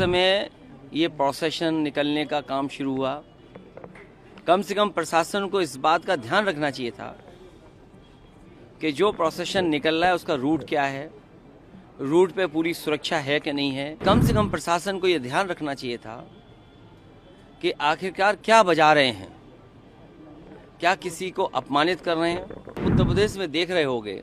समय ये प्रोसेशन निकलने का काम शुरू हुआ, कम से कम प्रशासन को इस बात का ध्यान रखना चाहिए था कि जो प्रोसेशन निकल रहा है उसका रूट क्या है, रूट पे पूरी सुरक्षा है कि नहीं है। कम से कम प्रशासन को ये ध्यान रखना चाहिए था कि आखिरकार क्या बजा रहे हैं, क्या किसी को अपमानित कर रहे हैं। उत्तर प्रदेश में देख रहे होंगे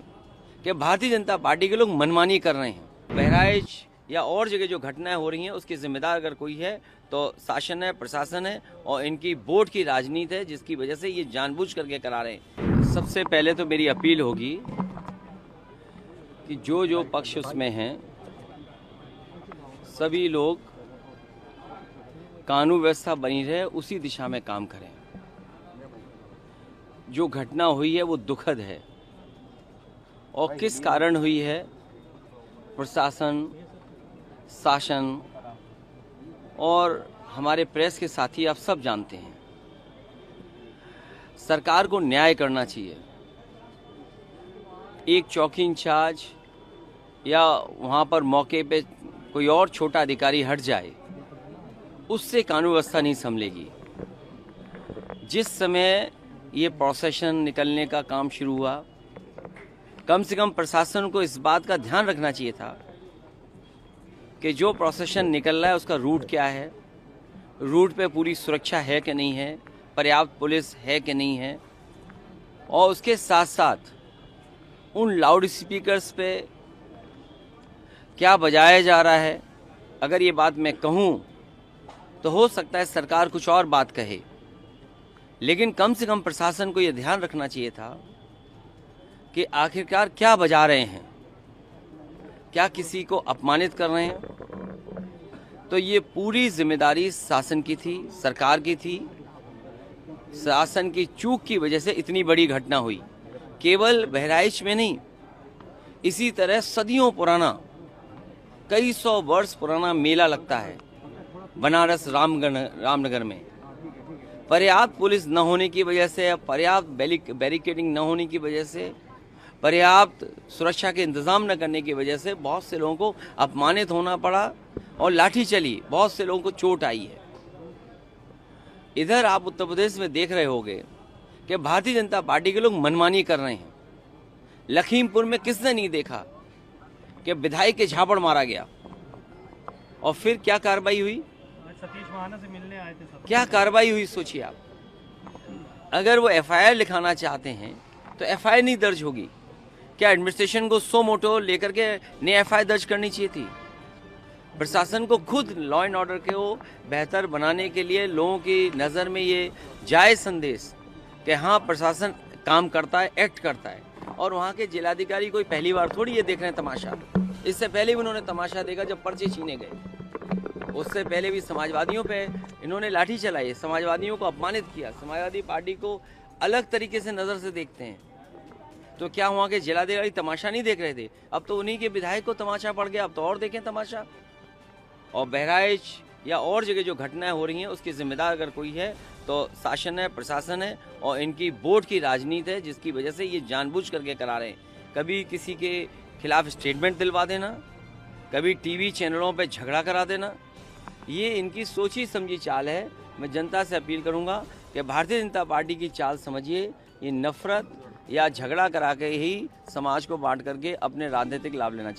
कि भारतीय जनता पार्टी के लोग मनमानी कर रहे हैं। बहराइच या और जगह जो घटनाएं हो रही हैं उसकी जिम्मेदार अगर कोई है तो शासन है, प्रशासन है और इनकी वोट की राजनीति है, जिसकी वजह से ये जानबूझ करके करा रहे हैं। सबसे पहले तो मेरी अपील होगी कि जो पक्ष उसमें हैं सभी लोग कानून व्यवस्था बनी रहे उसी दिशा में काम करें। जो घटना हुई है वो दुखद है और किस कारण हुई है प्रशासन, शासन और हमारे प्रेस के साथी आप सब जानते हैं। सरकार को न्याय करना चाहिए। एक चौकी इंचार्ज या वहाँ पर मौके पे कोई और छोटा अधिकारी हट जाए, उससे कानून व्यवस्था नहीं संभलेगी। जिस समय ये प्रोसेशन निकलने का काम शुरू हुआ, कम से कम प्रशासन को इस बात का ध्यान रखना चाहिए था कि जो प्रोसेशन निकल रहा है उसका रूट क्या है, रूट पे पूरी सुरक्षा है कि नहीं है, पर्याप्त पुलिस है कि नहीं है, और उसके साथ साथ उन लाउड स्पीकर्स पे क्या बजाया जा रहा है। अगर ये बात मैं कहूँ तो हो सकता है सरकार कुछ और बात कहे, लेकिन कम से कम प्रशासन को ये ध्यान रखना चाहिए था कि आखिरकार क्या बजा रहे हैं, क्या किसी को अपमानित कर रहे हैं। तो ये पूरी जिम्मेदारी शासन की थी, सरकार की थी। शासन की चूक की वजह से इतनी बड़ी घटना हुई। केवल बहराइच में नहीं, इसी तरह सदियों पुराना, कई सौ वर्ष पुराना मेला लगता है बनारस रामनगर में। पर्याप्त पुलिस न होने की वजह से, पर्याप्त बैरिकेडिंग न होने की वजह से, पर्याप्त सुरक्षा के इंतजाम न करने की वजह से बहुत से लोगों को अपमानित होना पड़ा और लाठी चली, बहुत से लोगों को चोट आई है। इधर आप उत्तर प्रदेश में देख रहे होंगे कि भारतीय जनता पार्टी के लोग मनमानी कर रहे हैं। लखीमपुर में किसने नहीं देखा कि विधायक के झापड़ मारा गया और फिर क्या कार्रवाई हुई। सतीश महाना से मिलने आए थे सब। क्या कार्रवाई हुई सोचिए आप। अगर वो एफआईआर लिखाना चाहते हैं तो एफआईआर नहीं दर्ज होगी क्या? एडमिनिस्ट्रेशन को सो मोटो लेकर के नई एफआईआर दर्ज करनी चाहिए थी। प्रशासन को खुद लॉ एंड ऑर्डर को बेहतर बनाने के लिए लोगों की नज़र में ये जायज संदेश कि हाँ प्रशासन काम करता है, एक्ट करता है। और वहाँ के जिलाधिकारी कोई पहली बार थोड़ी ये देख रहे हैं तमाशा। इससे पहले भी उन्होंने तमाशा देखा जब पर्चे छीने गए। उससे पहले भी समाजवादियों पे इन्होंने लाठी चलाई, समाजवादियों को अपमानित किया। समाजवादी पार्टी को अलग तरीके से नज़र से देखते हैं। तो क्या वहाँ के जिलाधिकारी तमाशा नहीं देख रहे थे? अब तो उन्हीं के विधायक को तमाशा पड़ गया, अब तो और देखें तमाशा। और बहराइच या और जगह जो घटनाएं हो रही हैं उसकी जिम्मेदार अगर कोई है तो शासन है, प्रशासन है और इनकी वोट की राजनीति है, जिसकी वजह से ये जानबूझ करके करा रहे हैं। कभी किसी के खिलाफ स्टेटमेंट दिलवा देना, कभी टीवी चैनलों पे झगड़ा करा देना, ये इनकी सोची समझी चाल है। मैं जनता से अपील करूंगा कि भारतीय जनता पार्टी की चाल समझिए। ये नफरत या झगड़ा करा के ही समाज को बांट करके अपने राजनीतिक लाभ लेना चाहते हैं।